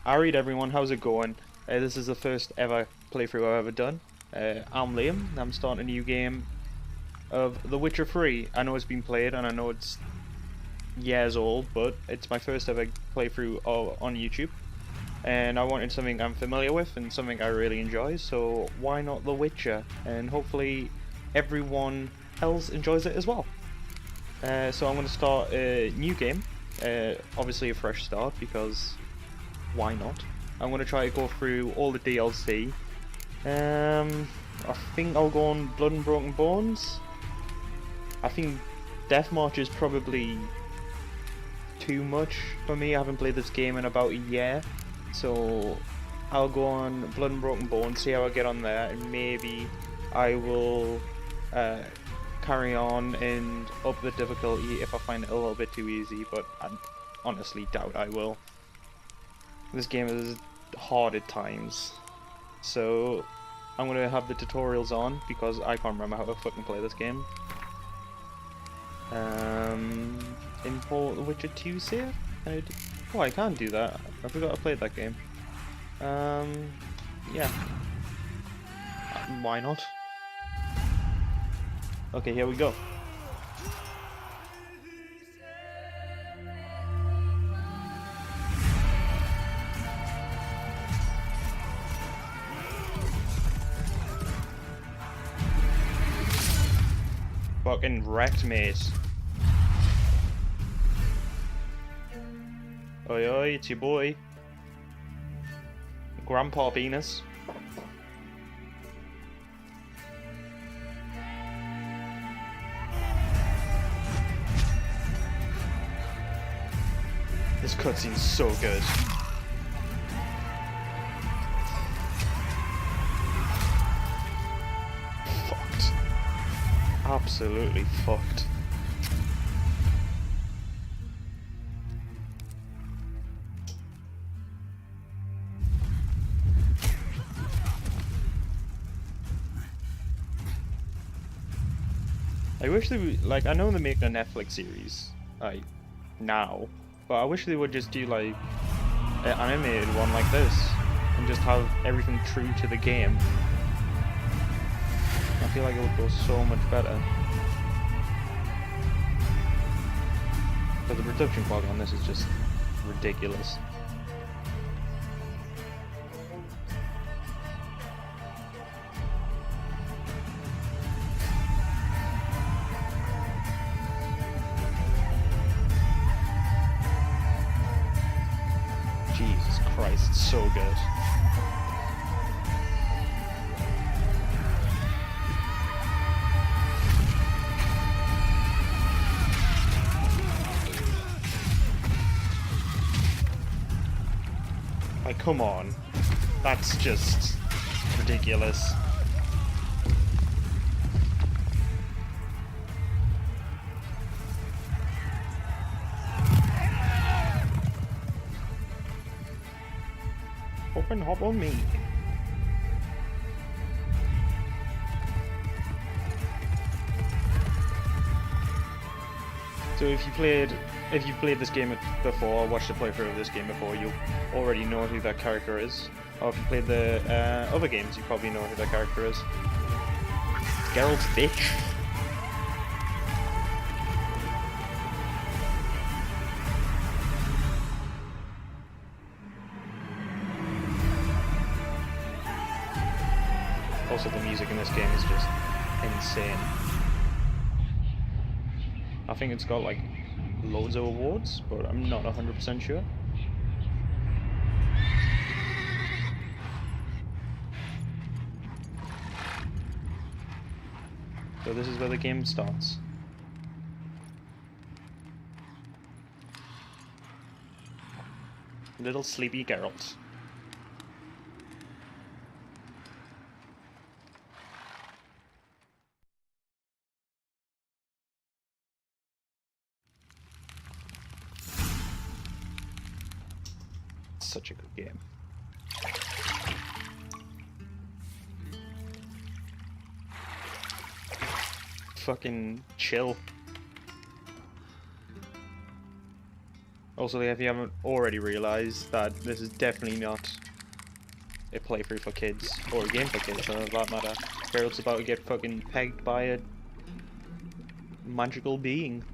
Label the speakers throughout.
Speaker 1: Alright everyone, how's it going? This is the first ever playthrough I've ever done. I'm Liam, and I'm starting a new game of The Witcher 3. I know it's been played and I know it's years old, but it's my first ever playthrough on YouTube. And I wanted something I'm familiar with and something I really enjoy, so why not The Witcher? And hopefully everyone else enjoys it as well. So I'm going to start a new game, obviously a fresh start because why not? I'm going to try to go through all the DLC. I think I'll go on Blood and Broken Bones. I think Death March is probably too much for me. I haven't played this game in about a year, so I'll go on Blood and Broken Bones, see how I get on there, and maybe I will carry on and up the difficulty if I find it a little bit too easy, but I honestly doubt I will. This game is hard at times, so I'm going to have the tutorials on because I can't remember how to fucking play this game. Import The Witcher 2 save? Oh, I can't do that. I forgot I played that game. Yeah. Why not? Okay, here we go. Fucking wrecked, mate. Oi oi, it's your boy. Grandpa Penis. This cutscene's so good. Fucked. Absolutely fucked. I wish they would, like, I know they're making a Netflix series, like, now, but I wish they would just do, like, an animated one like this, and just have everything true to the game. I feel like it would go so much better. But the production quality on this is just ridiculous. Jesus Christ, it's so good. Like, come on. That's just ridiculous. Open hop on me. So if you've played this game before, or watched a playthrough of this game before, you'll already know who that character is. Or if you played the other games, you probably know who that character is. It's Geralt's bitch. Also, the music in this game is just insane. I think it's got like loads of awards, but I'm not 100% sure. So this is where the game starts. Little sleepy Geralt. Such a good game. Fucking chill. Also, if you haven't already realised that this is definitely not a playthrough for kids, or a game for kids for that matter. Geralt's about to get fucking pegged by a magical being.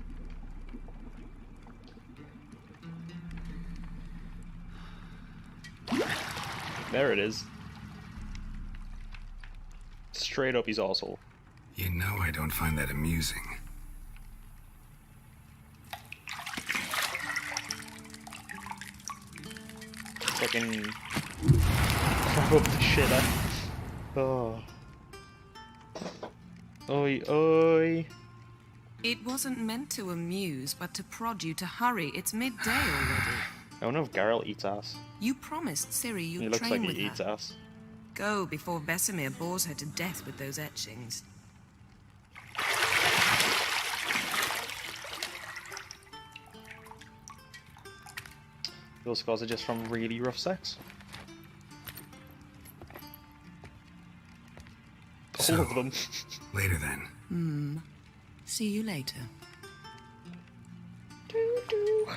Speaker 1: There it is. Straight up his arsehole.
Speaker 2: You know I don't find that amusing.
Speaker 1: Fucking crap up the shit out. Oh. Oi, oi.
Speaker 3: It wasn't meant to amuse, but to prod you to hurry. It's midday already.
Speaker 1: I wonder if Geralt eats ass.
Speaker 3: You promised Ciri
Speaker 1: He
Speaker 3: you'd
Speaker 1: looks
Speaker 3: train
Speaker 1: like
Speaker 3: with
Speaker 1: he eats
Speaker 3: her.
Speaker 1: ass.
Speaker 3: Go before Vesemir bores her to death with those etchings.
Speaker 1: Those scars are just from really rough sex. All of them.
Speaker 2: Later then.
Speaker 3: See you later.
Speaker 1: Doo-doo.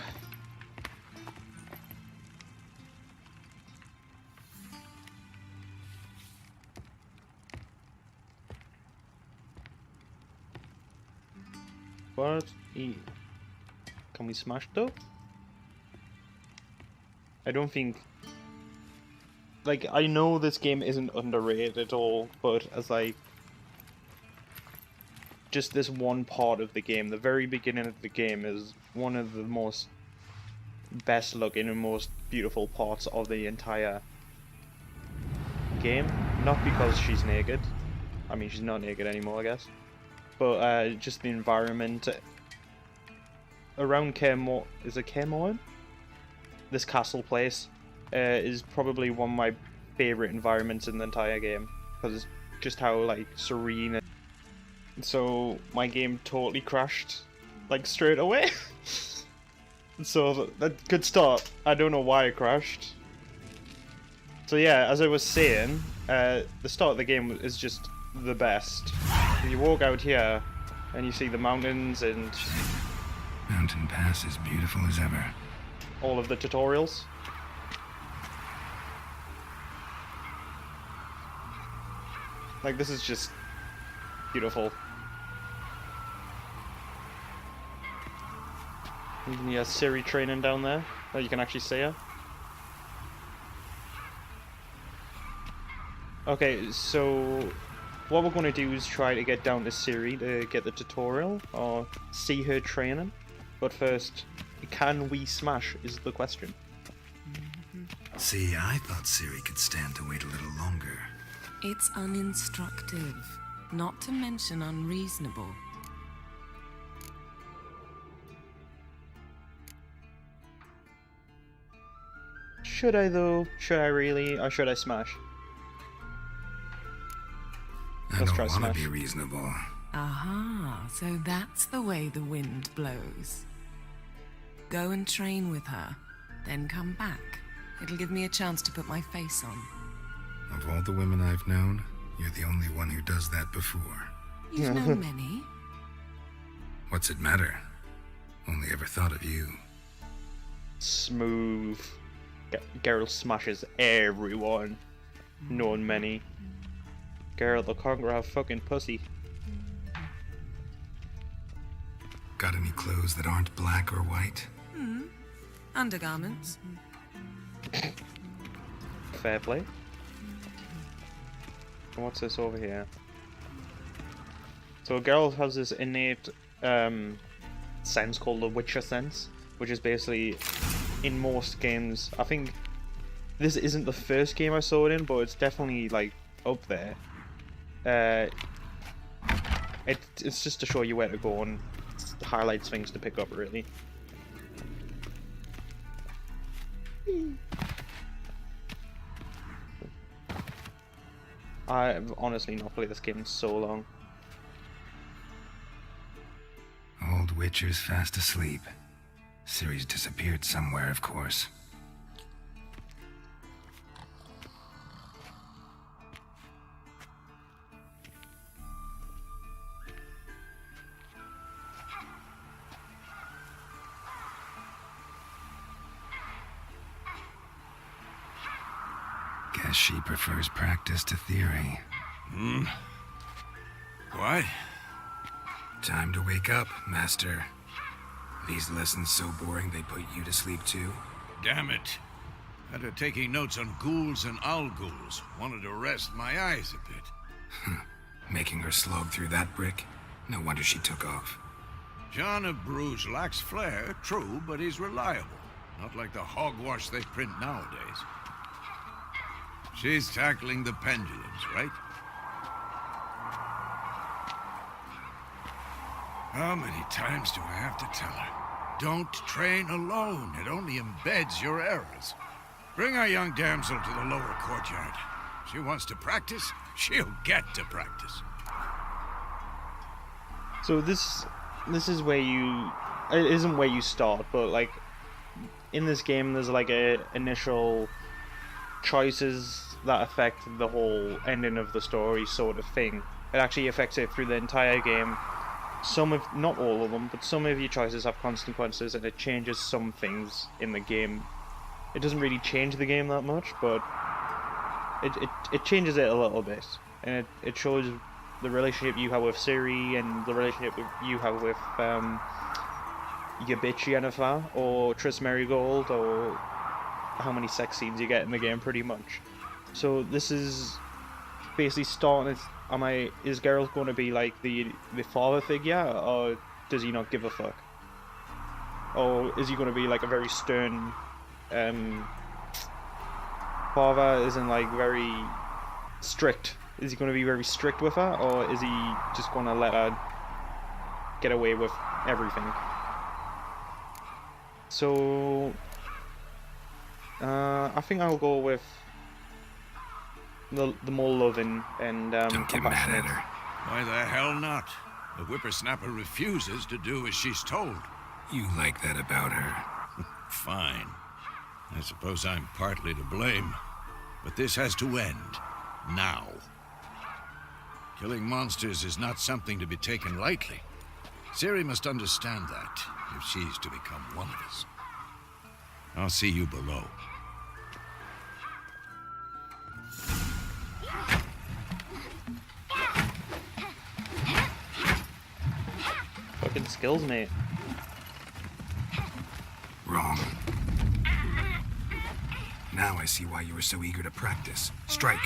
Speaker 1: What? Can we smash though? I don't think... Like, I know this game isn't underrated at all, but as like... Just this one part of the game, the very beginning of the game is one of the most best looking and most beautiful parts of the entire game. Not because she's naked. I mean, she's not naked anymore, I guess. But just the environment around is it Kaer This castle place is probably one of my favorite environments in the entire game because it's just how like serene. So my game totally crashed like straight away. So that good start. I don't know why it crashed. So yeah, as I was saying, the start of the game is just the best. You walk out here and you see the mountains and
Speaker 2: Mountain Pass is beautiful as ever.
Speaker 1: all of the tutorials. Like, this is just beautiful. And then you have Ciri training down there. Oh, you can actually see her. Okay, so what we're going to do is try to get down to Ciri to get the tutorial, or see her training. But first, can we smash is the question.
Speaker 2: See, I thought Ciri could stand to wait a little longer.
Speaker 3: It's uninstructive, not to mention unreasonable.
Speaker 1: Should I though? Should I really? Or should I smash?
Speaker 2: I
Speaker 1: Let's
Speaker 2: don't
Speaker 1: try
Speaker 2: want to
Speaker 1: smash.
Speaker 2: be reasonable.
Speaker 3: Aha, so that's the way the wind blows. Go and train with her, then come back. It'll give me a chance to put my face on.
Speaker 2: Of all the women I've known, you're the only one who does that before.
Speaker 3: You've known many.
Speaker 2: What's it matter? Only ever thought of you.
Speaker 1: Smooth. Geralt smashes everyone. Known many. Geralt the Conqueror have fucking pussy.
Speaker 2: Got any clothes that aren't black or white?
Speaker 3: Undergarments.
Speaker 1: Fair play. And what's this over here? So Geralt has this innate sense called the Witcher sense, which is basically in most games. I think this isn't the first game I saw it in, but it's definitely like up there. It's just to show you where to go and highlights things to pick up, really. I've honestly not played this game in so long.
Speaker 2: Old Witcher's fast asleep. Ciri's disappeared somewhere, of course. Guess she prefers practice to theory.
Speaker 4: What?
Speaker 2: Time to wake up, Master. These lessons so boring they put you to sleep too?
Speaker 4: Damn it. After taking notes on ghouls and owl-ghouls, wanted to rest my eyes a bit.
Speaker 2: Making her slog through that brick? No wonder she took off.
Speaker 4: John of Bruges lacks flair, true, but he's reliable. Not like the hogwash they print nowadays. She's tackling the pendulums, right? How many times do I have to tell her? Don't train alone. It only embeds your errors. Bring our young damsel to the lower courtyard. She wants to practice, she'll get to practice.
Speaker 1: So this is where you... It isn't where you start, but like in this game there's like a initial choices that affect the whole ending of the story sort of thing. It actually affects it through the entire game. Some of, not all of them, but some of your choices have consequences and it changes some things in the game. It doesn't really change the game that much, but it changes it a little bit. And it shows the relationship you have with Ciri and the relationship you have with your bitch Yennefer or Triss Merigold, or how many sex scenes you get in the game pretty much. So this is basically starting at, is Geralt going to be like the father figure, or does he not give a fuck? Or is he going to be like a very stern father, isn't like very strict? Is he going to be very strict with her, or is he just going to let her get away with everything? So I think I'll go with the more loving and
Speaker 2: Don't get mad
Speaker 1: compassionate.
Speaker 2: at her.
Speaker 4: Why the hell not? The whippersnapper refuses to do as she's told.
Speaker 2: You like that about her.
Speaker 4: Fine. I suppose I'm partly to blame. But this has to end. Now. Killing monsters is not something to be taken lightly. Ciri must understand that, if she's to become one of us. I'll see you below.
Speaker 1: Fucking skills, mate.
Speaker 2: Wrong. Now I see why you were so eager to practice. Strike.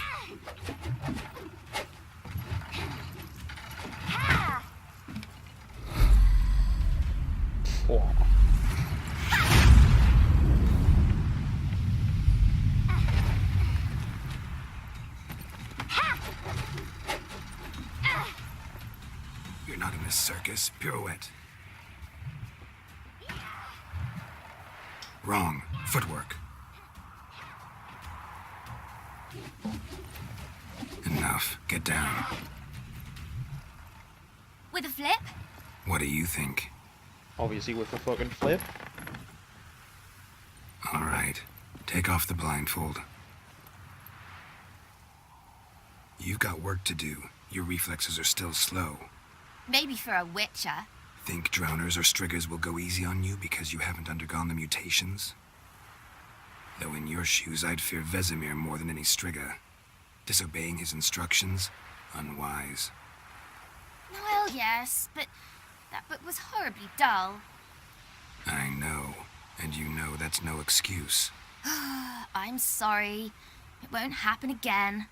Speaker 1: Oh.
Speaker 2: You're not in a circus. Pirouette. Wrong. Footwork. Enough. Get down.
Speaker 5: With a flip?
Speaker 2: What do you think?
Speaker 1: Obviously with a fucking flip.
Speaker 2: All right. Take off the blindfold. You've got work to do. Your reflexes are still slow.
Speaker 5: Maybe for a witcher.
Speaker 2: Think droners or striggers will go easy on you because you haven't undergone the mutations? Though in your shoes, I'd fear Vesemir more than any strigger. Disobeying his instructions? Unwise.
Speaker 5: Well, yes, but that book was horribly dull.
Speaker 2: I know. And you know that's no excuse.
Speaker 5: I'm sorry. It won't happen again.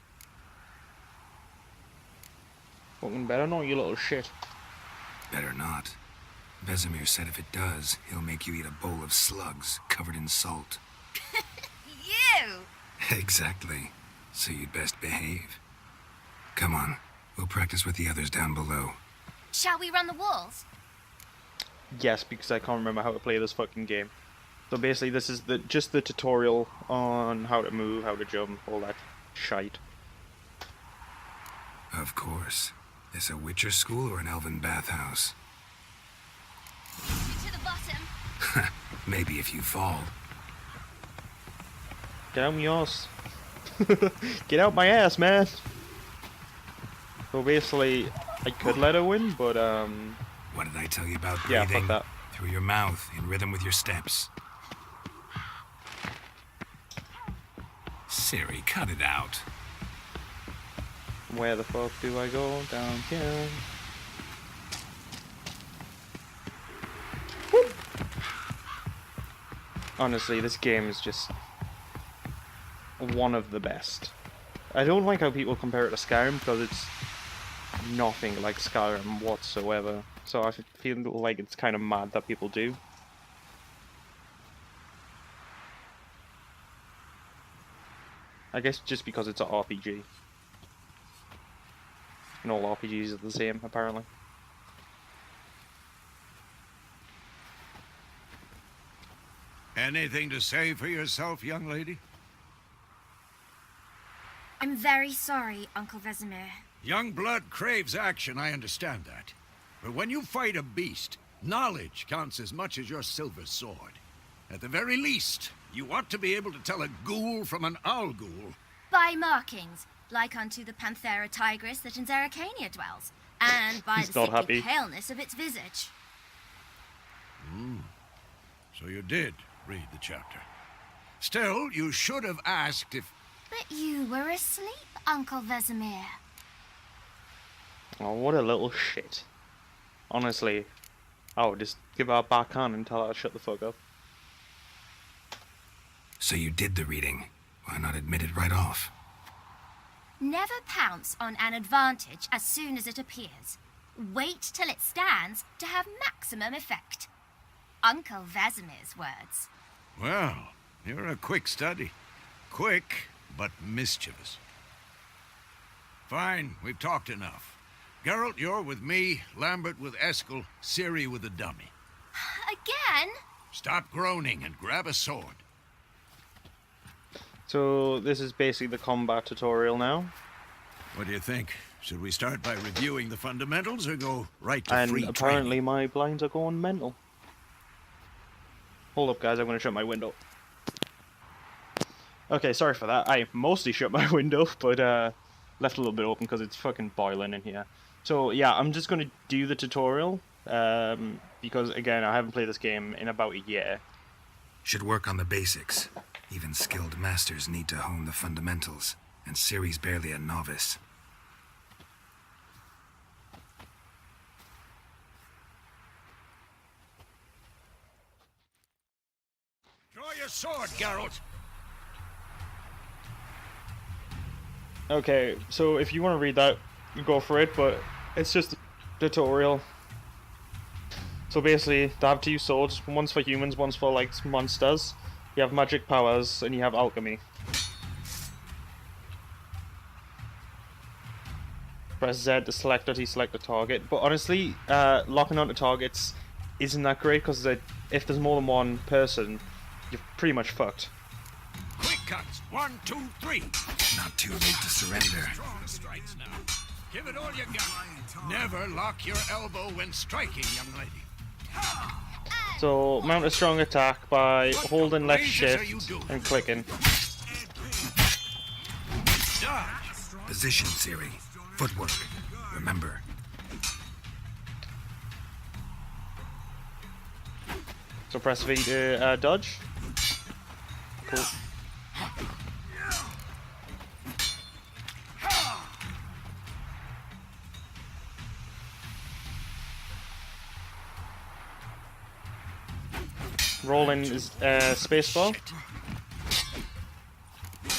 Speaker 1: Fucking better not, you little shit.
Speaker 2: Better not. Vesemir said if it does, he'll make you eat a bowl of slugs covered in salt.
Speaker 5: You!
Speaker 2: Exactly. So you'd best behave. Come on. We'll practice with the others down below.
Speaker 5: Shall we run the walls?
Speaker 1: Yes, because I can't remember how to play this fucking game. So basically this is just the tutorial on how to move, how to jump, all that shite.
Speaker 2: Of course. This a Witcher school or an elven bathhouse?
Speaker 5: To the bottom.
Speaker 2: Maybe if you fall.
Speaker 1: Get out my ass. Get out my ass, man. So basically, I could let her win, but
Speaker 2: What did I tell you about
Speaker 1: yeah,
Speaker 2: breathing?
Speaker 1: fuck that.
Speaker 2: Through your mouth, in rhythm with your steps. Ciri, cut it out.
Speaker 1: Where the fuck do I go? Down here. Whoop. Honestly, this game is just one of the best. I don't like how people compare it to Skyrim because it's nothing like Skyrim whatsoever. So I feel like it's kind of mad that people do. I guess just because it's an RPG. And all RPGs are the same, apparently.
Speaker 4: Anything to say for yourself, young lady?
Speaker 5: I'm very sorry, Uncle Vesemir.
Speaker 4: Young blood craves action, I understand that. But when you fight a beast, knowledge counts as much as your silver sword. At the very least, you ought to be able to tell a ghoul from an owl ghoul.
Speaker 5: By markings, like unto the Panthera tigris that in Zerrikania dwells, and by
Speaker 1: He's
Speaker 5: the
Speaker 1: not
Speaker 5: sickly
Speaker 1: happy.
Speaker 5: paleness of its visage.
Speaker 4: So you did read the chapter. Still, you should have asked if...
Speaker 5: But you were asleep, Uncle Vesemir.
Speaker 1: Oh, what a little shit. Honestly, I would just give her a backhand and tell her to shut the fuck up.
Speaker 2: So you did the reading. Why not admit it right off?
Speaker 5: Never pounce on an advantage as soon as it appears. Wait till it stands to have maximum effect. Uncle Vesemir's words.
Speaker 4: Well, you're a quick study. Quick, but mischievous. Fine, we've talked enough. Geralt, you're with me, Lambert with Eskel, Ciri with the dummy.
Speaker 5: Again?
Speaker 4: Stop groaning and grab a sword.
Speaker 1: So this is basically the combat tutorial now.
Speaker 4: What do you think? Should we start by reviewing the fundamentals or go right to
Speaker 1: And
Speaker 4: free
Speaker 1: apparently
Speaker 4: training?
Speaker 1: my blinds are going mental. Hold up guys, I'm gonna shut my window. Okay, sorry for that. I mostly shut my window, but left a little bit open because it's fucking boiling in here. So yeah, I'm just gonna do the tutorial, because again, I haven't played this game in about a year.
Speaker 2: Should work on the basics. Even skilled masters need to hone the fundamentals, and Ciri's barely a novice.
Speaker 4: Draw your sword, Geralt!
Speaker 1: Okay, so if you want to read that, you go for it, but it's just a tutorial. So basically, they have two swords, one's for humans, one's for like monsters. You have magic powers, and you have alchemy. Press Z to select or deselect a target, but honestly, locking onto targets isn't that great, because if there's more than one person, you're pretty much fucked.
Speaker 4: Quick cuts! 1, 2, 3!
Speaker 2: Not too late to surrender.
Speaker 4: Strong strikes now. Give it all you got. Never lock your elbow when striking, young lady.
Speaker 1: So, mount a strong attack by holding left
Speaker 4: ranges are
Speaker 1: shift
Speaker 4: you doing?
Speaker 1: and clicking.
Speaker 4: Dodge!
Speaker 2: Position, Ciri. Footwork. Remember.
Speaker 1: So press V to dodge. Cool. Rolling is spacebar.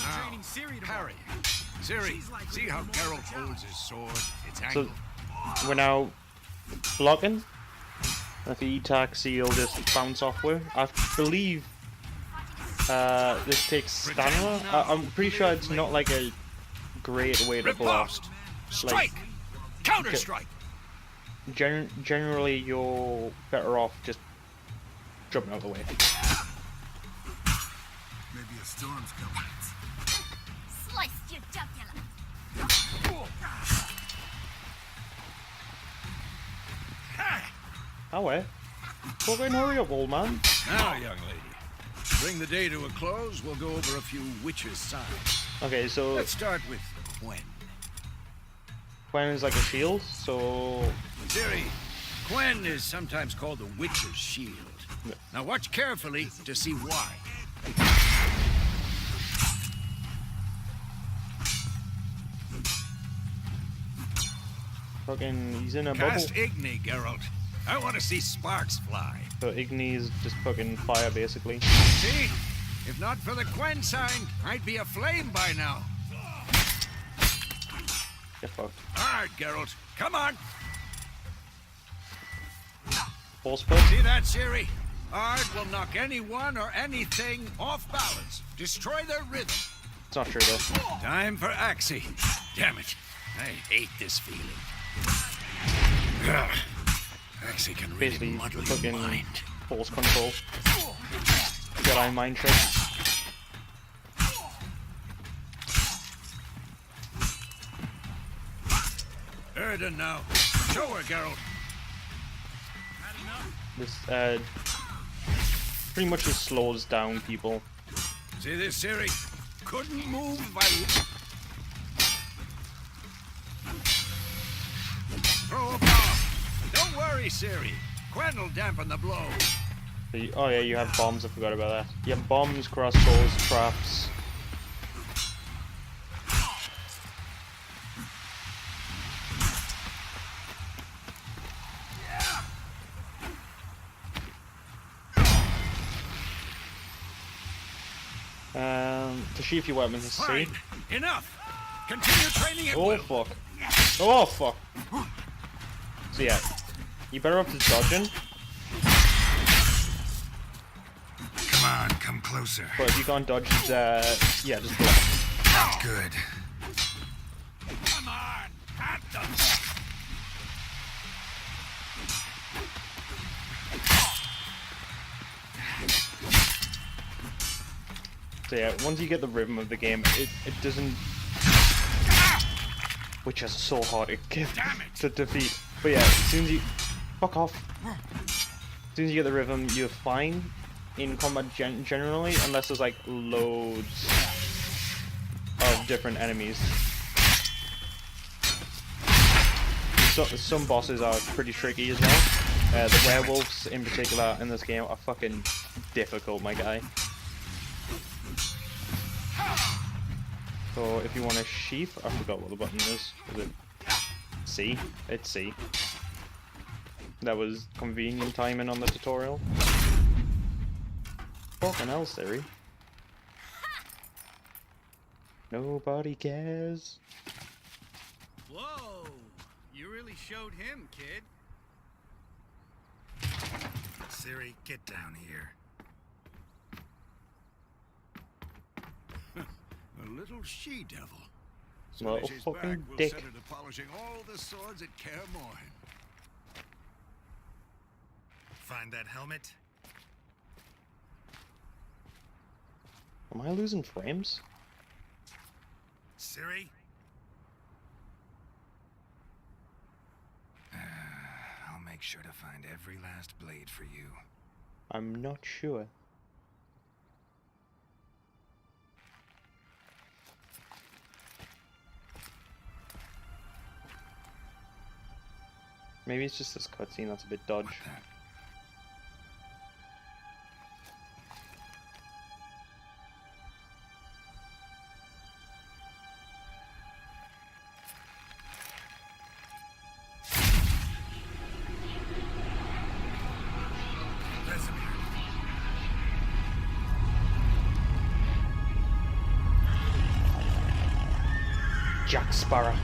Speaker 4: Now, parry. Ciri, see how Geralt holds his sword? It's
Speaker 1: So
Speaker 4: angled.
Speaker 1: we're now blocking. If the E-tax he'll just bounce off with. I believe this takes stamina. I'm pretty sure it's not like a great way to block.
Speaker 4: Riposte! Strike! Counter strike!
Speaker 1: Generally, you're better off just jumping out of the way.
Speaker 2: Maybe a storm's coming.
Speaker 5: Sliced your jugular.
Speaker 1: Oh, wait. Fucking hurry up, old man.
Speaker 4: Now, young lady, bring the day to a close. We'll go over a few witches' signs.
Speaker 1: Okay, so
Speaker 4: Let's start with Gwen.
Speaker 1: Gwen is like a shield, so
Speaker 4: Ciri, Gwen is sometimes called the Witcher's Shield. Now watch carefully to see why.
Speaker 1: fucking, he's in a
Speaker 4: Cast
Speaker 1: bubble.
Speaker 4: Igni, Geralt. I want to see sparks fly.
Speaker 1: So Igni is just fucking fire, basically.
Speaker 4: See? If not for the Quen sign, I'd be aflame by now.
Speaker 1: Get fucked.
Speaker 4: Hard, Geralt. Come on.
Speaker 1: Force pull.
Speaker 4: See that, Ciri? Hard will knock anyone or anything off balance. Destroy their rhythm.
Speaker 1: It's not true, though.
Speaker 4: Time for Axie. Damn it. I hate this feeling. Ugh. Axie can really
Speaker 1: Basically,
Speaker 4: muddle your
Speaker 1: fucking
Speaker 4: mind.
Speaker 1: force control. Jedi mind trick.
Speaker 4: Erden now. Show her, Geralt.
Speaker 1: This, pretty much just slows down people.
Speaker 4: See this, Ciri? Couldn't move if I... Throw a bomb. Don't worry, Ciri. Quen will dampen the blow.
Speaker 1: Oh yeah, you have bombs, I forgot about that. You have bombs, crossbows, traps. To sheath your weapons is C.
Speaker 4: Fine. Enough. Continue training at
Speaker 1: Oh
Speaker 4: will.
Speaker 1: fuck. Oh fuck. So yeah, you better up to dodging,
Speaker 2: Come on, come closer.
Speaker 1: but if you can't dodge, yeah, just block.
Speaker 2: Not good.
Speaker 4: Come on. At them.
Speaker 1: So yeah, once you get the rhythm of the game, it doesn't... Which is so hard to defeat. But yeah, as soon as you... Fuck off. As soon as you get the rhythm, you're fine in combat generally, unless there's like loads of different enemies. So, some bosses are pretty tricky as well. The werewolves in particular in this game are fucking difficult, my guy. So if you want to sheath, I forgot what the button is. Is it C? It's C. That was convenient timing on the tutorial. Fucking hell, Siri. Nobody cares.
Speaker 6: Whoa! You really showed him, kid.
Speaker 2: Ciri, get down here.
Speaker 4: A little she-devil.
Speaker 1: Well,
Speaker 4: As she's
Speaker 1: fucking
Speaker 4: back, we'll
Speaker 1: dick.
Speaker 4: set her to polishing all the swords at Kaer Morhen.
Speaker 2: Find that helmet?
Speaker 1: Am I losing frames?
Speaker 2: Ciri? I'll make sure to find every last blade for you.
Speaker 1: I'm not sure. Maybe it's just this cutscene that's a bit dodge.
Speaker 2: What the?
Speaker 1: Jack Sparrow.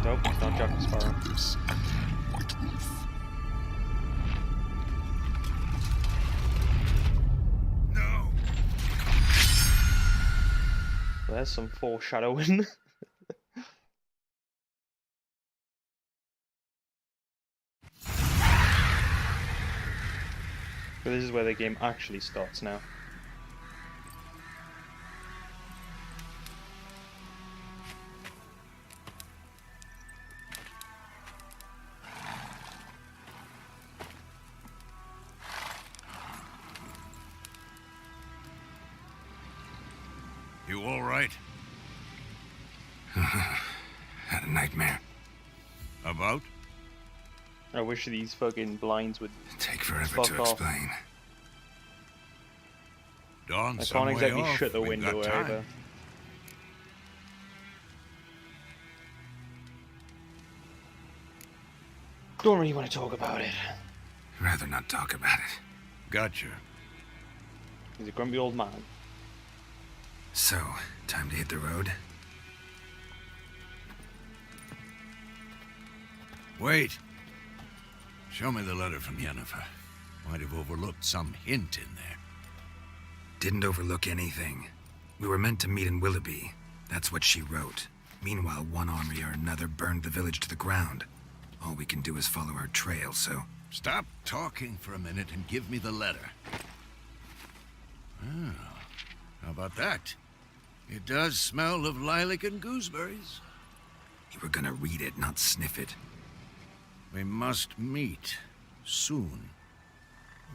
Speaker 1: Nope, it's not Jack Sparrow.
Speaker 2: No!
Speaker 1: There's some foreshadowing. But this is where the game actually starts now.
Speaker 4: You all right?
Speaker 2: Had a nightmare.
Speaker 4: About?
Speaker 1: I wish these fucking blinds would...
Speaker 2: Take forever
Speaker 1: Fuck
Speaker 2: to
Speaker 1: off.
Speaker 2: explain.
Speaker 4: Dawn
Speaker 1: I
Speaker 4: some
Speaker 1: can't
Speaker 4: way
Speaker 1: exactly
Speaker 4: off.
Speaker 1: shut the
Speaker 4: We've
Speaker 1: window
Speaker 4: got time.
Speaker 1: either. Don't really want to talk about it.
Speaker 2: Rather not talk about it.
Speaker 4: Gotcha.
Speaker 1: He's a grumpy old man.
Speaker 2: So, time to hit the road?
Speaker 4: Wait. Show me the letter from Yennefer. Might have overlooked some hint in there.
Speaker 2: Didn't overlook anything. We were meant to meet in Willoughby. That's what she wrote. Meanwhile, one army or another burned the village to the ground. All we can do is follow our trail, so...
Speaker 4: Stop talking for a minute and give me the letter. Oh, how about that? It does smell of lilac and gooseberries.
Speaker 2: You were gonna read it, not sniff it.
Speaker 4: We must meet soon.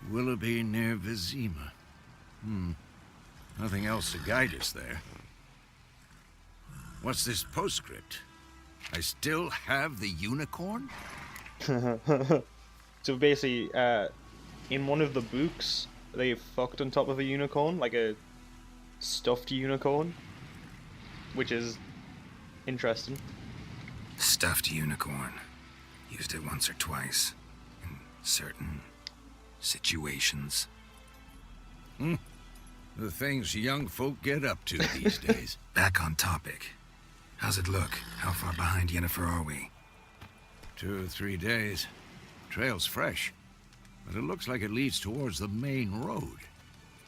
Speaker 4: Willoughby near Vizima. Nothing else to guide us there. What's this postscript? I still have the unicorn?
Speaker 1: So basically, in one of the books, they fucked on top of a unicorn, like a stuffed unicorn, which is interesting.
Speaker 2: Stuffed unicorn. Used it once or twice. In certain situations.
Speaker 4: The things young folk get up to these days.
Speaker 2: Back on topic. How's it look? How far behind Yennefer are we?
Speaker 4: 2 or 3 days. Trail's fresh, but it looks like it leads towards the main road.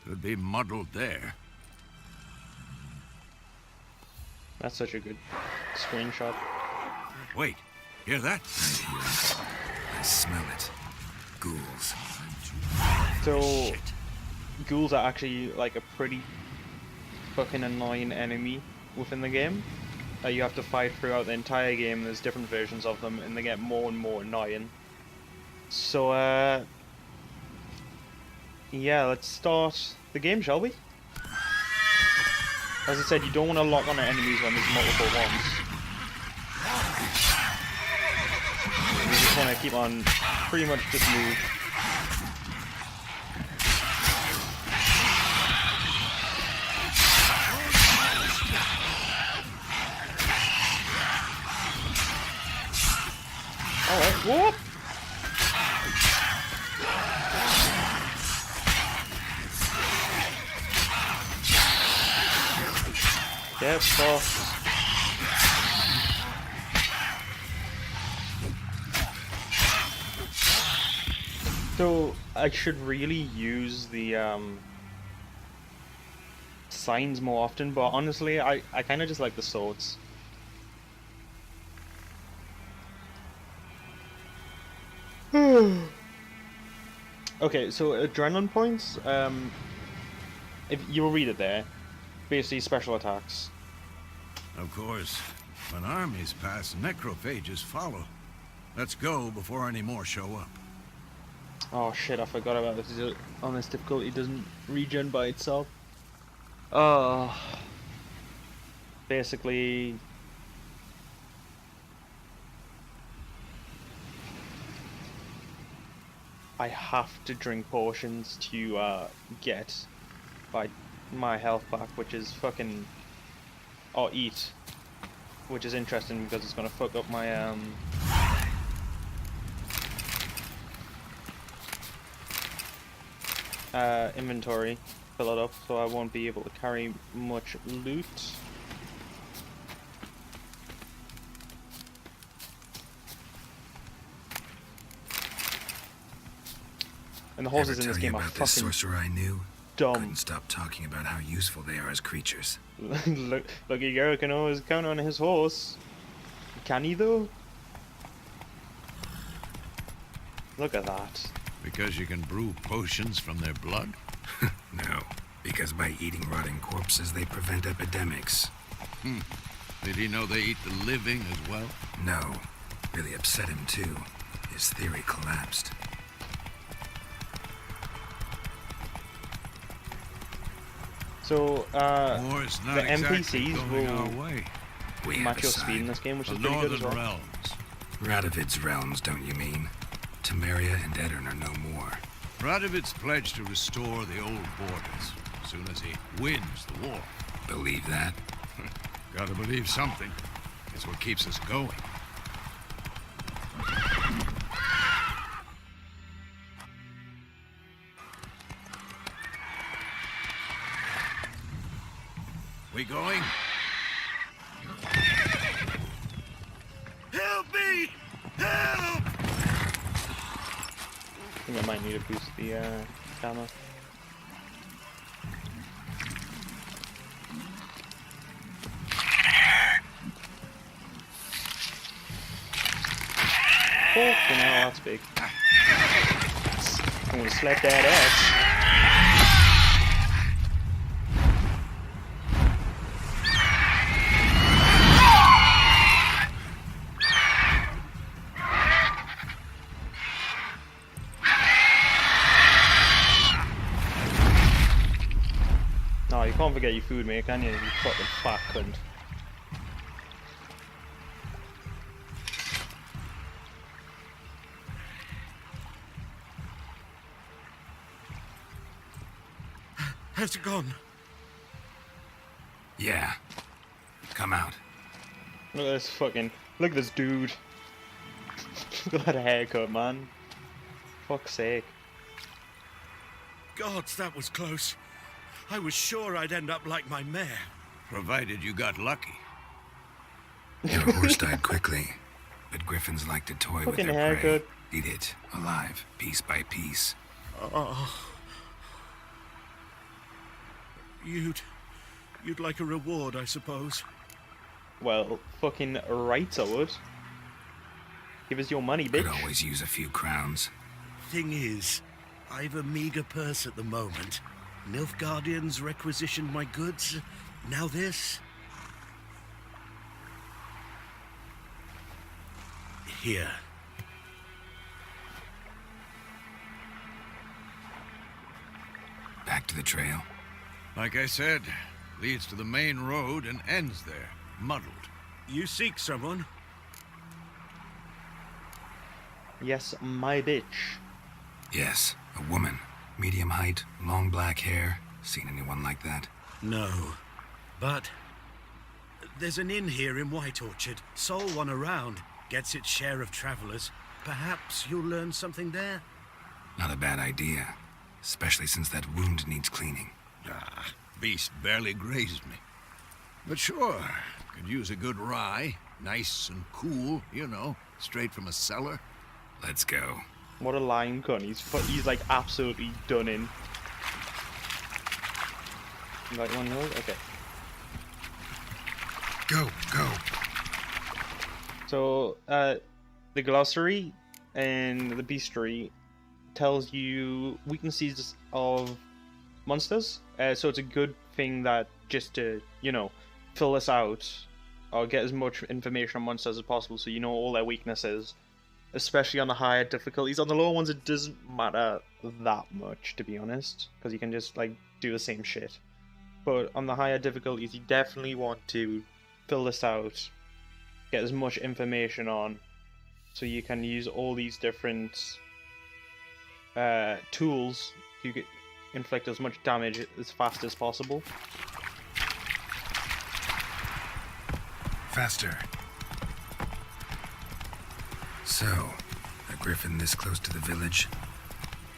Speaker 4: Could be muddled there.
Speaker 1: That's such a good screenshot.
Speaker 4: Wait, hear that?
Speaker 2: I hear it. I smell it. Ghouls.
Speaker 1: So, ghouls are actually like a pretty fucking annoying enemy within the game. You have to fight throughout the entire game. There's different versions of them, and they get more and more annoying. So, yeah, let's start the game, shall we? As I said, you don't want to lock on enemies when there's multiple ones. You just want to keep on pretty much just move. Alright, whoop! Get fucked. So, I should really use the signs more often, but honestly, I kind of just like the swords. Okay, so adrenaline points, if you'll read it there, basically special attacks.
Speaker 4: Of course. When armies pass, necrophages follow. Let's go before any more show up.
Speaker 1: Oh shit, I forgot about this. On this difficulty, it doesn't regen by itself. Basically... I have to drink potions to get my health back, which is fucking... or eat. Which is interesting because it's gonna fuck up my inventory, fill it up, so I won't be able to carry much loot. And the horses in this game are fucking
Speaker 2: sorcerer I knew?
Speaker 1: dumb.
Speaker 2: Couldn't stop talking about how useful they are as creatures.
Speaker 1: Lucky Geralt can always count on his horse. Can he though? Look at that.
Speaker 4: Because you can brew potions from their blood?
Speaker 2: No, because by eating rotting corpses they prevent epidemics.
Speaker 4: Did he know they eat the living as well?
Speaker 2: No, really upset him too. His theory collapsed.
Speaker 1: So,
Speaker 4: War's not
Speaker 1: the
Speaker 4: exactly
Speaker 1: NPCs
Speaker 4: going our
Speaker 1: will
Speaker 4: way.
Speaker 2: We have
Speaker 1: match
Speaker 2: a
Speaker 1: your speed in
Speaker 2: sign.
Speaker 1: this game, which
Speaker 4: The
Speaker 1: is pretty good as
Speaker 4: Northern
Speaker 1: well.
Speaker 4: Realms.
Speaker 2: Radovid's realms, don't you mean? Temeria and Edirn are no more.
Speaker 4: Radovid's pledged to restore the old borders as soon as he wins the war.
Speaker 2: Believe that?
Speaker 4: Gotta believe something. It's what keeps us going. We going?
Speaker 6: Help me! Help!
Speaker 1: I think I might need to boost the camera. Fucking hell, that's big. I'm gonna slap that ass. Oh, you can't forget your food, mate, can you? You fucking fat cunt.
Speaker 6: Has it gone?
Speaker 2: Yeah. Come out.
Speaker 1: Look at this fucking... Look at this dude. Look at that haircut, man. Fuck's sake.
Speaker 6: Gods, that was close. I was sure I'd end up like my mare.
Speaker 4: Provided you got lucky.
Speaker 2: Your horse died quickly, but griffins like to toy with
Speaker 1: Fucking
Speaker 2: their
Speaker 1: haircut.
Speaker 2: prey. Eat it, alive, piece by piece.
Speaker 6: Oh. You'd like a reward, I suppose.
Speaker 1: Well, fucking right I would. Give us your money, bitch.
Speaker 2: Could always use a few crowns.
Speaker 6: Thing is, I've a meager purse at the moment. Nilfgaardians requisitioned my goods. Now this. Here.
Speaker 2: Back to the trail.
Speaker 4: Like I said, leads to the main road and ends there, muddled.
Speaker 6: You seek someone?
Speaker 1: Yes, my bitch.
Speaker 2: Yes, a woman. Medium height, long black hair. Seen anyone like that?
Speaker 6: No. But there's an inn here in White Orchard. Sole one around. Gets its share of travelers. Perhaps you'll learn something there?
Speaker 2: Not a bad idea. Especially since that wound needs cleaning.
Speaker 4: Ah, beast barely grazed me. But sure, could use a good rye. Nice and cool, you know, straight from a cellar.
Speaker 2: Let's go.
Speaker 1: What a lying cunt. He's like absolutely done in. Like one hill? Okay.
Speaker 2: Go, go.
Speaker 1: So, the glossary and the bestiary tells you weaknesses of monsters. So it's a good thing that just to, you know, fill this out or get as much information on monsters as possible so you know all their weaknesses. Especially on the higher difficulties. On the lower ones it doesn't matter that much, to be honest. Because you can just, like, do the same shit. But on the higher difficulties you definitely want to fill this out. Get as much information on. So you can use all these different tools to inflict as much damage as fast as possible.
Speaker 2: Faster. So, a griffin this close to the village?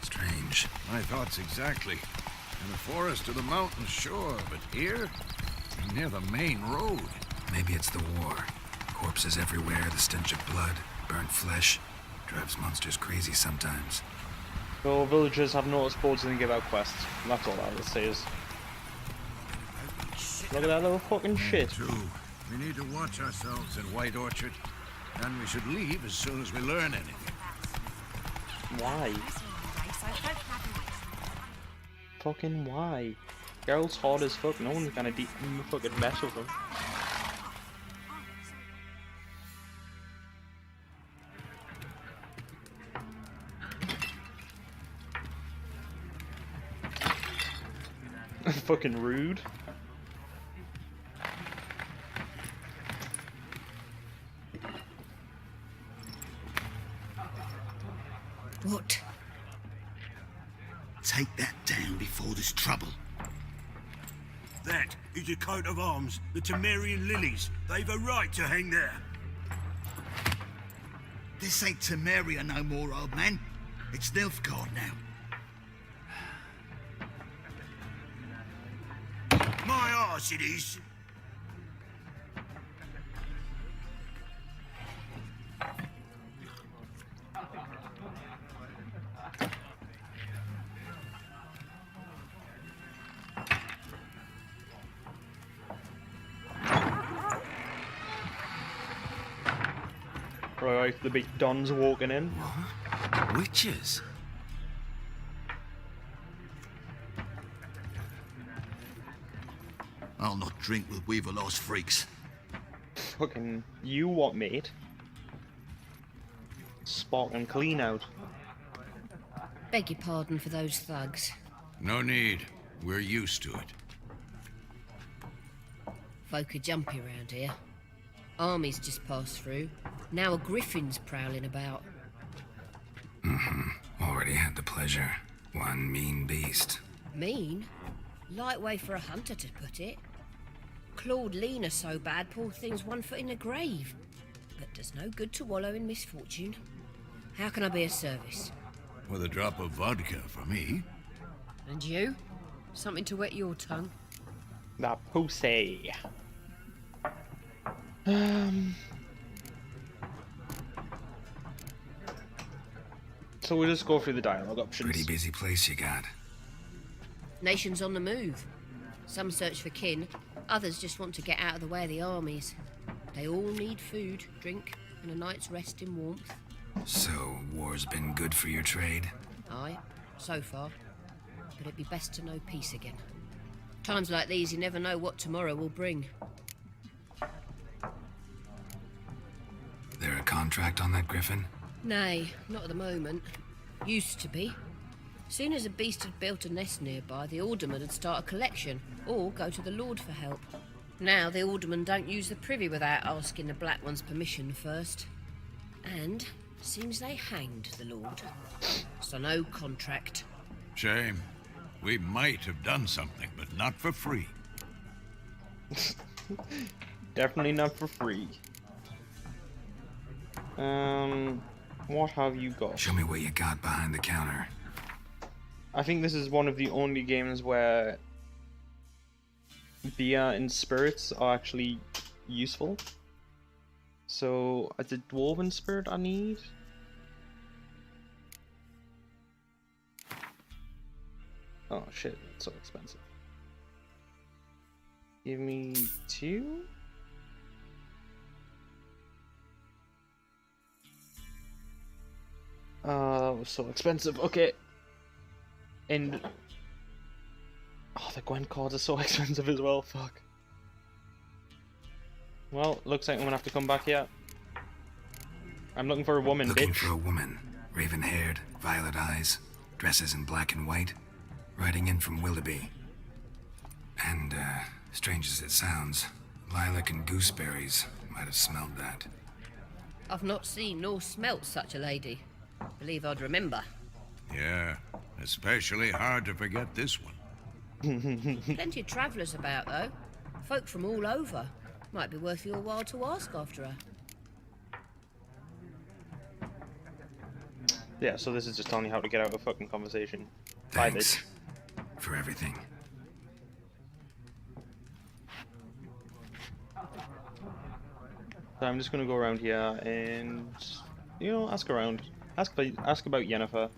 Speaker 2: Strange.
Speaker 4: My thoughts exactly. In the forest or the mountains, sure, but here? Near the main road.
Speaker 2: Maybe it's the war. Corpses everywhere, the stench of blood, burnt flesh. Drives monsters crazy sometimes.
Speaker 1: So villagers have noticed boards and give out quests. That's all I would say is. Look at that little fucking shit.
Speaker 4: Too. We need to watch ourselves in White Orchard. And we should leave as soon as we learn anything.
Speaker 1: Why? Fucking why? Geralt's hard as fuck, no one's gonna fucking mess with him. Fucking rude.
Speaker 7: What? Take that down before there's trouble.
Speaker 6: That is a coat of arms, the Temerian lilies. They've a right to hang there.
Speaker 7: This ain't Temeria no more, old man. It's Nilfgaard now.
Speaker 6: My
Speaker 7: course it is.
Speaker 1: Right, the big Don's walking in.
Speaker 2: What? Witches?
Speaker 7: I'll not drink with Weaverlaw's freaks.
Speaker 1: Fucking you what, mate? Sparkling clean out.
Speaker 8: Beg your pardon for those thugs.
Speaker 4: No need. We're used to it.
Speaker 8: Folk are jumpy around here. Armies just passed through. Now a griffin's prowling about.
Speaker 2: Already had the pleasure. One mean beast.
Speaker 8: Mean? Light way for a hunter to put it. Clawed Lena so bad, poor thing's 1 foot in the grave. But does no good to wallow in misfortune. How can I be of service?
Speaker 4: With a drop of vodka for me.
Speaker 8: And you? Something to wet your tongue?
Speaker 1: That pussy. So we'll just go through the dialogue options.
Speaker 2: Pretty busy place you got.
Speaker 8: Nations on the move. Some search for kin, others just want to get out of the way of the armies. They all need food, drink, and a night's rest in warmth.
Speaker 2: So, war's been good for your trade?
Speaker 8: Aye, so far. But it'd be best to know peace again. Times like these, you never know what tomorrow will bring.
Speaker 2: There a contract on that griffin?
Speaker 8: Nay, not at the moment. Used to be. Soon as a beast had built a nest nearby, the alderman would start a collection, or go to the Lord for help. Now the aldermen don't use the privy without asking the Black One's permission first. And seems they hanged the Lord. So no contract.
Speaker 4: Shame. We might have done something, but not for free.
Speaker 1: Definitely not for free. What have you got?
Speaker 2: Show me what you got behind the counter.
Speaker 1: I think this is one of the only games where beer and spirits are actually useful. So, is it dwarven spirit I need? Oh shit, it's so expensive. Give me 2? That was so expensive. Okay. And oh, the Gwent cards are so expensive as well. Fuck. Well, looks like I'm gonna have to come back here. I'm looking for a woman,
Speaker 2: Looking
Speaker 1: bitch.
Speaker 2: for a woman. Raven-haired, violet eyes, dresses in black and white, riding in from Willoughby. And, strange as it sounds, lilac and gooseberries might have smelled that.
Speaker 8: I've not seen nor smelt such a lady. Believe I'd remember.
Speaker 4: Yeah, especially hard to forget this one.
Speaker 8: Plenty of travellers about, though. Folk from all over. Might be worth your while to ask after her.
Speaker 1: Yeah, so this is just telling you how to get out of a fucking conversation. Bye,
Speaker 2: Thanks
Speaker 1: bitch.
Speaker 2: for everything.
Speaker 1: So I'm just gonna go around here and, you know, ask around. Ask about Yennefer.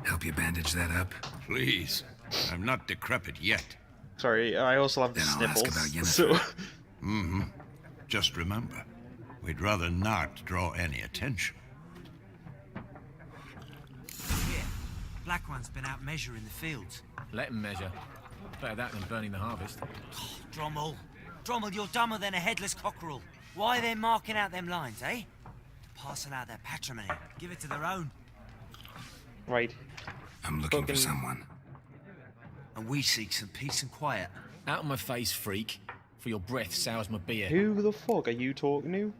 Speaker 2: Help you bandage that up?
Speaker 4: Please. I'm not decrepit yet.
Speaker 1: Sorry, I also have the
Speaker 2: Then I'll ask
Speaker 1: sniffles.
Speaker 2: about
Speaker 1: So,
Speaker 4: Mm-hmm. Just remember, we'd rather not draw any attention.
Speaker 9: Yeah, Black One's been out measuring the fields.
Speaker 10: Let him measure. Better that than burning the harvest.
Speaker 9: Drommel. Drommel, you're dumber than a headless cockerel. Why are they marking out them lines, eh? Passing out their patrimony. Give it to their own.
Speaker 1: right.
Speaker 2: I'm looking
Speaker 1: Fucking-
Speaker 2: for someone.
Speaker 9: And we seek some peace and quiet.
Speaker 10: Out of my face, freak. For your breath sours my beer.
Speaker 1: Who the fuck are you talking to?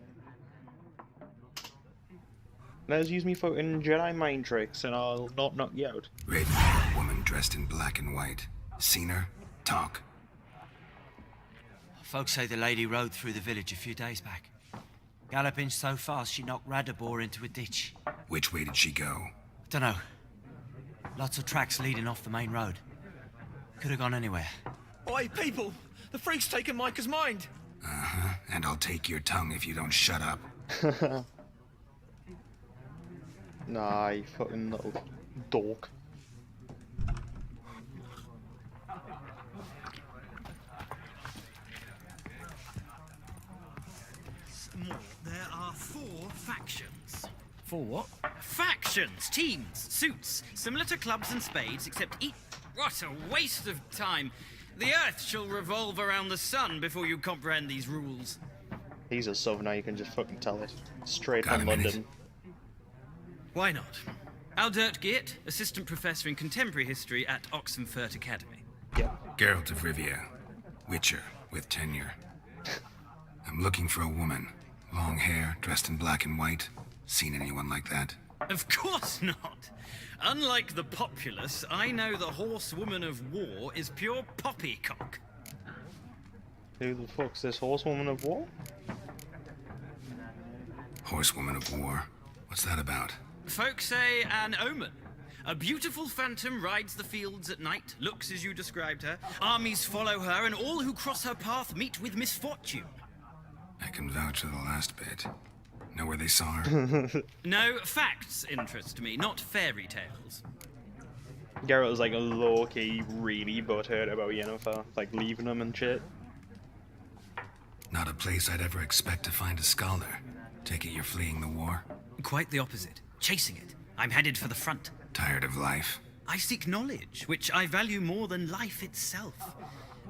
Speaker 1: Let's use me fucking Jedi mind tricks and I'll not knock you out.
Speaker 2: Raven-haired woman dressed in black and white. Seen her? Talk.
Speaker 9: Folks say the lady rode through the village a few days back. Galloping so fast she knocked Radabor into a ditch.
Speaker 2: Which way did she go?
Speaker 9: Dunno. Lots of tracks leading off the main road. Could have gone anywhere.
Speaker 10: Oi, people! The freak's taken Micah's mind!
Speaker 2: Uh-huh, and I'll take your tongue if you don't shut up.
Speaker 1: Nah, you fucking little dork.
Speaker 11: There are 4 factions.
Speaker 10: 4 what?
Speaker 11: Factions, teams, suits, similar to clubs and spades, except each... What a waste of time. The Earth shall revolve around the sun before you comprehend these rules.
Speaker 1: He's a southerner, you can just fucking tell it. Straight
Speaker 2: Got
Speaker 1: from
Speaker 2: a minute?
Speaker 1: London.
Speaker 11: Why not? Aldert Geert, assistant professor in contemporary history at Oxenfurt Academy.
Speaker 1: Yeah.
Speaker 2: Geralt of Rivia, Witcher with tenure. I'm looking for a woman. Long hair, dressed in black and white. Seen anyone like that?
Speaker 11: Of course not. Unlike the populace, I know the horsewoman of war is pure poppycock.
Speaker 1: Who the fuck's this horsewoman of war?
Speaker 2: Horsewoman of war. What's that about?
Speaker 11: Folks say an omen. A beautiful phantom rides the fields at night, looks as you described her. Armies follow her, and all who cross her path meet with misfortune.
Speaker 2: I can vouch for the last bit. Know where they saw her?
Speaker 11: No, facts interest me, not fairy tales.
Speaker 1: Geralt is like a low-key really butthurt about Yennefer, like leaving him and shit.
Speaker 2: Not a place I'd ever expect to find a scholar. Take it you're fleeing the war?
Speaker 11: Quite the opposite. Chasing it. I'm headed for the front.
Speaker 2: Tired of life?
Speaker 11: I seek knowledge, which I value more than life itself.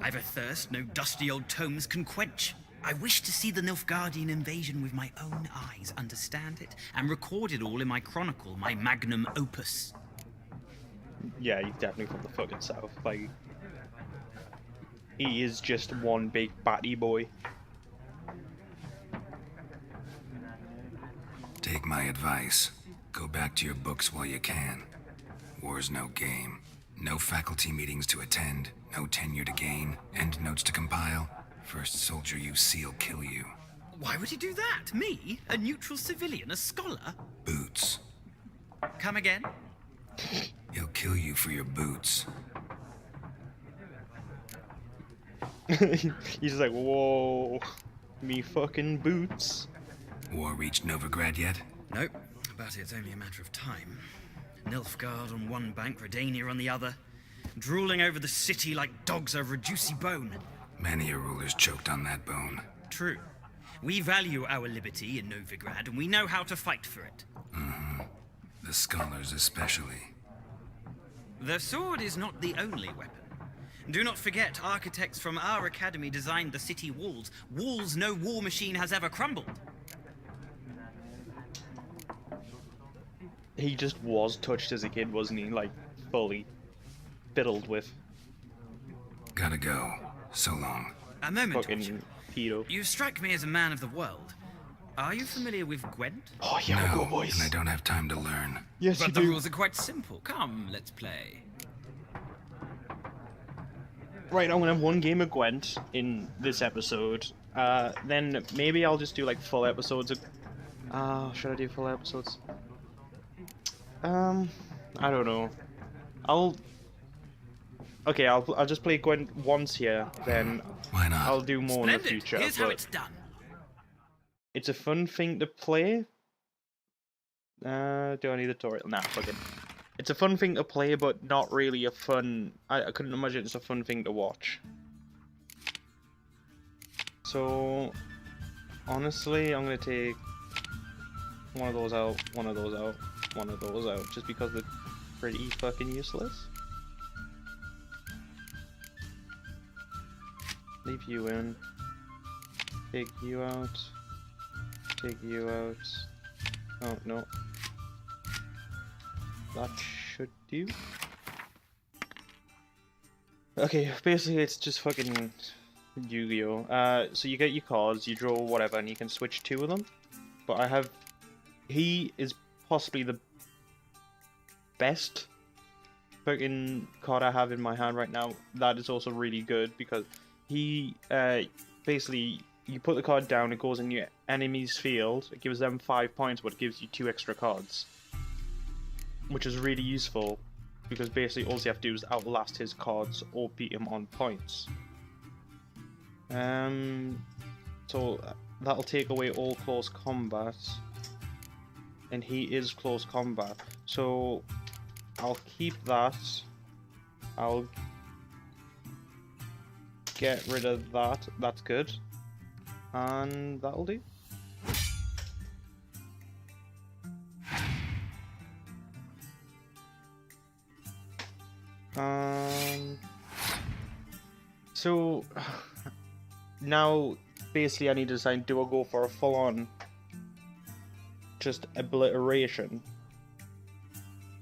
Speaker 11: I've a thirst no dusty old tomes can quench. I wish to see the Nilfgaardian invasion with my own eyes, understand it, and record it all in my chronicle, my magnum opus.
Speaker 1: Yeah, he's definitely from the fucking south. Like, he is just one big batty boy.
Speaker 2: Take my advice. Go back to your books while you can. War's no game. No faculty meetings to attend, no tenure to gain, end notes to compile. First soldier you see'll kill you.
Speaker 11: Why would he do that? Me? A neutral civilian? A scholar?
Speaker 2: Boots.
Speaker 11: Come again?
Speaker 2: He'll kill you for your boots.
Speaker 1: He's just like, whoa, me fucking boots.
Speaker 2: War reached Novigrad yet?
Speaker 11: Nope, but it's only a matter of time. Nilfgaard on one bank, Redania on the other, drooling over the city like dogs over a juicy bone.
Speaker 2: Many a ruler's choked on that bone.
Speaker 11: True. We value our liberty in Novigrad, and we know how to fight for it.
Speaker 2: Mm-hmm. The scholars especially.
Speaker 11: The sword is not the only weapon. Do not forget, architects from our academy designed the city walls. Walls no war machine has ever crumbled.
Speaker 1: He just was touched as a kid, wasn't he? Like, fully fiddled with.
Speaker 2: Gotta go. So long.
Speaker 11: A moment,
Speaker 1: Fucking
Speaker 11: Archer.
Speaker 1: pedo.
Speaker 11: You strike me as a man of the world. Are you familiar with Gwent?
Speaker 1: Oh, yeah,
Speaker 2: No,
Speaker 1: go boys.
Speaker 2: and I don't have time to learn.
Speaker 1: Yes,
Speaker 11: But
Speaker 1: you
Speaker 11: the
Speaker 1: do.
Speaker 11: rules are quite simple. Come, let's play.
Speaker 1: Right, I'm gonna have one game of Gwent in this episode. Then maybe I'll just do like full episodes of... should I do full episodes? I don't know. Okay, I'll just play Gwent once here, then
Speaker 2: Why not?
Speaker 1: I'll do more in the
Speaker 11: Splendid.
Speaker 1: future.
Speaker 11: Here's how
Speaker 1: but
Speaker 11: it's done.
Speaker 1: it's a fun thing to play. Do I need a tutorial? Nah, fuck it. It's a fun thing to play, but not really a fun... I couldn't imagine it's a fun thing to watch. So, honestly, I'm gonna take one of those out, one of those out, one of those out, just because they're pretty fucking useless. Leave you in. Take you out. Take you out. Oh, no. That should do. Okay, basically it's just fucking Yu-Gi-Oh! So you get your cards, you draw whatever, and you can switch 2 of them. But I have... He is possibly the best fucking card I have in my hand right now. That is also really good, because he, basically, you put the card down, it goes in your enemy's field, it gives them 5 points, but it gives you 2 extra cards. Which is really useful because basically all you have to do is outlast his cards or beat him on points. So that'll take away all close combat, and he is close combat. So I'll keep that. I'll get rid of that. That's good, and that'll do. So now basically I need to decide, do I go for a full-on just obliteration?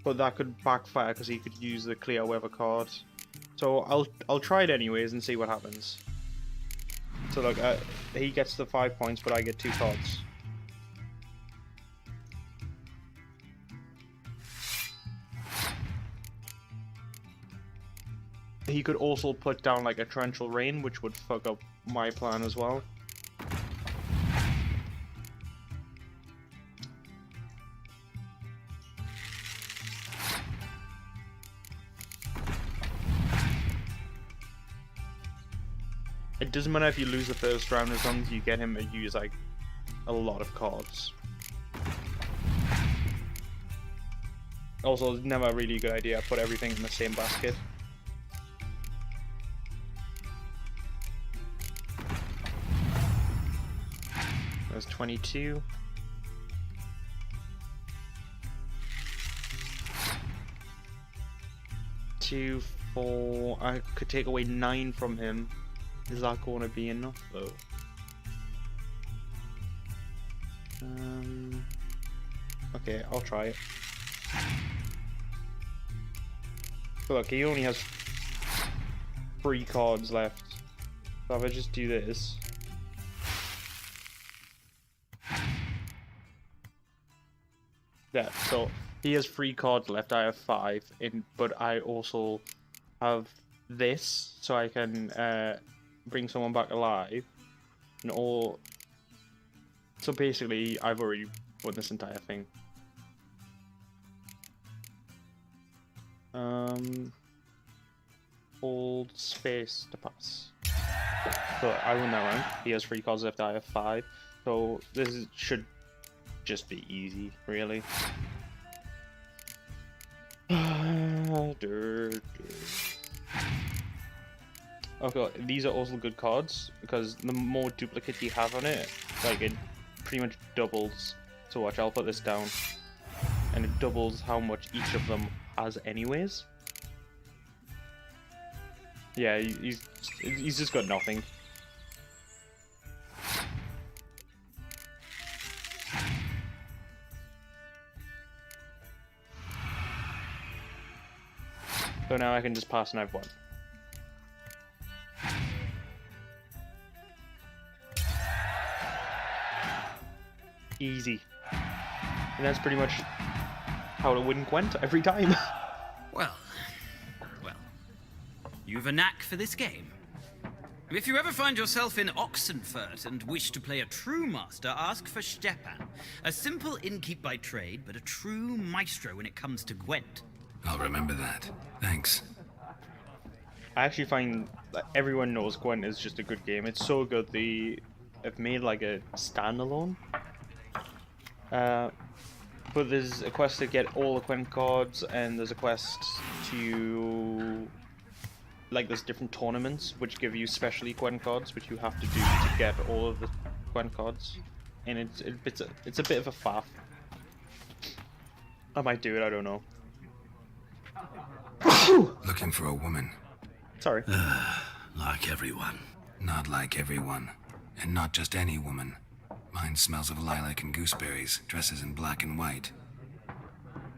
Speaker 1: But that could backfire because he could use the clear weather card. So I'll try it anyways and see what happens. So look, he gets the 5 points, but I get 2 cards. He could also put down like a torrential rain, which would fuck up my plan as well. It doesn't matter if you lose the first round as long as you get him to use like a lot of cards. Also, it's never really a good idea to put everything in the same basket. There's 22. Two, 4. I could take away 9 from him. Is that going to be enough though? Okay, I'll try it. But look, he only has 3 cards left. So if I just do this. Yeah, so he has 3 cards left, I have 5, but I also have this, so I can bring someone back alive. So basically, I've already won this entire thing. Hold space to pass. So I win that round. He has 3 cards left, I have 5. So should just be easy, really. Okay, these are also good cards because the more duplicate you have on it, like it pretty much doubles. So watch, I'll put this down, and it doubles how much each of them has, anyways. Yeah, he's just got nothing. So now I can just pass and I've won. Easy. And that's pretty much how to win Gwent every time.
Speaker 11: Well, you've a knack for this game. If you ever find yourself in Oxenfurt and wish to play a true master, ask for Stepan. A simple innkeep by trade, but a true maestro when it comes to Gwent.
Speaker 2: I'll remember that. Thanks.
Speaker 1: I actually find that everyone knows Gwent is just a good game. It's so good they have made like a standalone. But there's a quest to get all the Gwent cards, and there's a quest to... like, there's different tournaments which give you specially Gwent cards, which you have to do to get all of the Gwent cards. And it's a bit of a faff. I might do it, I don't know.
Speaker 2: Looking for a woman.
Speaker 1: Sorry.
Speaker 6: Like everyone.
Speaker 2: Not like everyone. And not just any woman. Mine smells of lilac and gooseberries, dresses in black and white.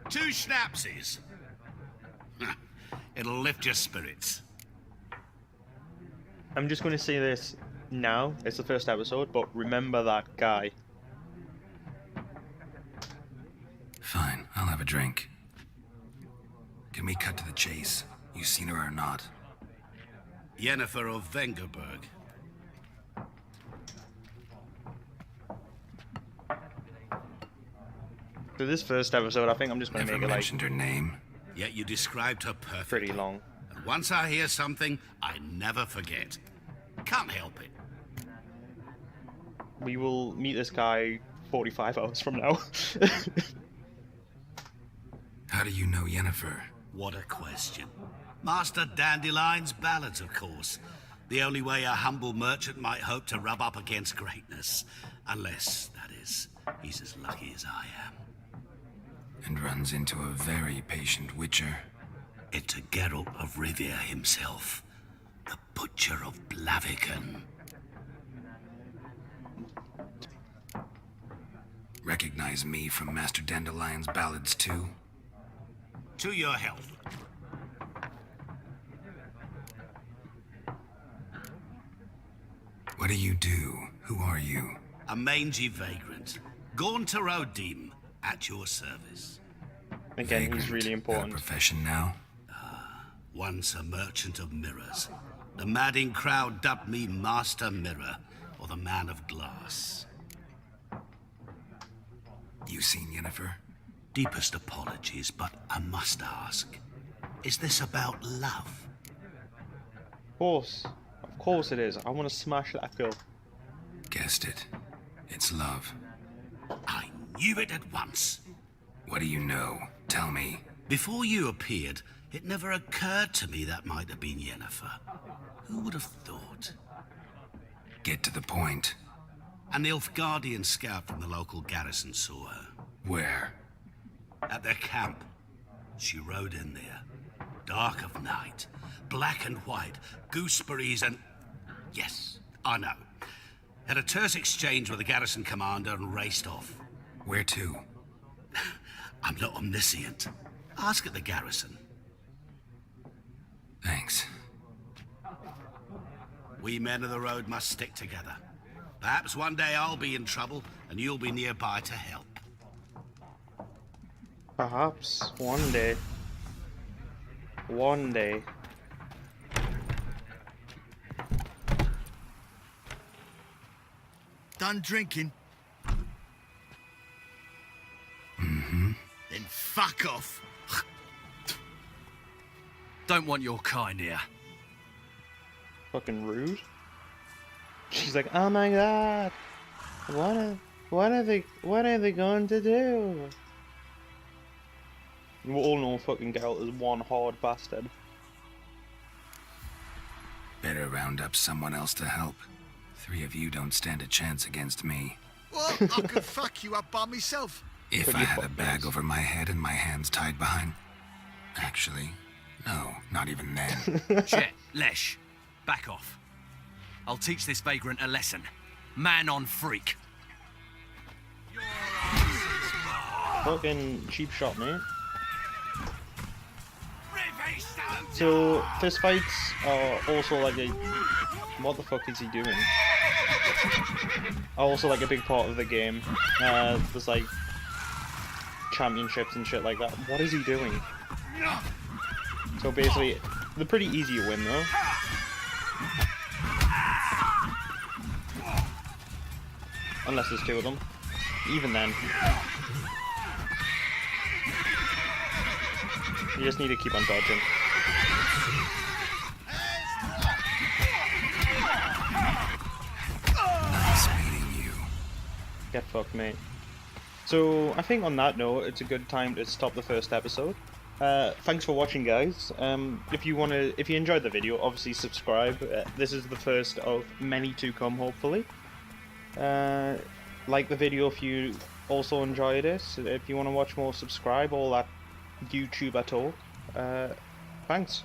Speaker 6: 2 schnapsies. It'll lift your spirits.
Speaker 1: I'm just going to say this now. It's the first episode, but remember that guy.
Speaker 2: Fine, I'll have a drink. Can we cut to the chase? You seen her or not?
Speaker 6: Yennefer of Vengerberg.
Speaker 1: So this first episode, I think I'm just going to
Speaker 2: Never
Speaker 1: make it like...
Speaker 2: mentioned her name?
Speaker 6: Yet you described her perfectly.
Speaker 1: Pretty long.
Speaker 6: And once I hear something, I never forget. Can't help it.
Speaker 1: We will meet this guy 45 hours from now.
Speaker 2: How do you know Yennefer?
Speaker 6: What a question. Master Dandelion's ballads, of course. The only way a humble merchant might hope to rub up against greatness. Unless, that is, he's as lucky as I am.
Speaker 2: And runs into a very patient witcher.
Speaker 6: It's a Geralt of Rivia himself. The Butcher of Blaviken.
Speaker 2: Recognize me from Master Dandelion's ballads too?
Speaker 6: To your health.
Speaker 2: What do you do? Who are you?
Speaker 6: A mangy vagrant. Gaunter Odim, at your service.
Speaker 1: Again, he's really
Speaker 2: Got a
Speaker 1: important.
Speaker 2: profession now?
Speaker 6: Once a merchant of mirrors. The madding crowd dubbed me Master Mirror, or the Man of Glass.
Speaker 2: You seen Yennefer?
Speaker 6: Deepest apologies, but I must ask. Is this about love?
Speaker 1: Of course it is. I want to smash that girl.
Speaker 2: Guessed it. It's love.
Speaker 6: I knew it at once.
Speaker 2: What do you know? Tell me.
Speaker 6: Before you appeared, it never occurred to me that might have been Yennefer. Who would have thought?
Speaker 2: Get to the point.
Speaker 6: A Nilfgaardian scout from the local garrison saw her.
Speaker 2: Where?
Speaker 6: At their camp. She rode in there. Dark of night. Black and white. Gooseberries and... Yes, I know. Had a terse exchange with the garrison commander and raced off.
Speaker 2: Where to?
Speaker 6: I'm not omniscient. Ask at the garrison.
Speaker 2: Thanks.
Speaker 6: We men of the road must stick together. Perhaps one day I'll be in trouble and you'll be nearby to help.
Speaker 1: Perhaps one day. One day.
Speaker 7: Done drinking?
Speaker 2: Mm-hmm.
Speaker 7: Then fuck off.
Speaker 10: Don't want your kind here.
Speaker 1: Fucking rude. She's like, oh my god, what are they going to do? We all know fucking Geralt is one hard bastard.
Speaker 2: Better round up someone else to help. 3 of you don't stand a chance against me.
Speaker 7: Well, I could fuck you up by myself.
Speaker 2: If I had a bag over my head and my hands tied behind... Actually, no, not even then.
Speaker 10: Chet, Lesh, back off. I'll teach this vagrant a lesson. Man on freak.
Speaker 1: Fucking cheap shot, mate. So, fist fights are also like a... What the fuck is he doing? Are also like a big part of the game. There's like... championships and shit like that. What is he doing? So basically, they're pretty easy to win though. Unless there's 2 of them. Even then. You just need to keep on dodging.
Speaker 2: Nice meeting you.
Speaker 1: Get fucked, mate. So, I think on that note, it's a good time to stop the first episode. Thanks for watching, guys. If you enjoyed the video, obviously subscribe. This is the first of many to come, hopefully. Like the video if you also enjoyed it. If you want to watch more, subscribe. All that YouTuber talk. Thanks.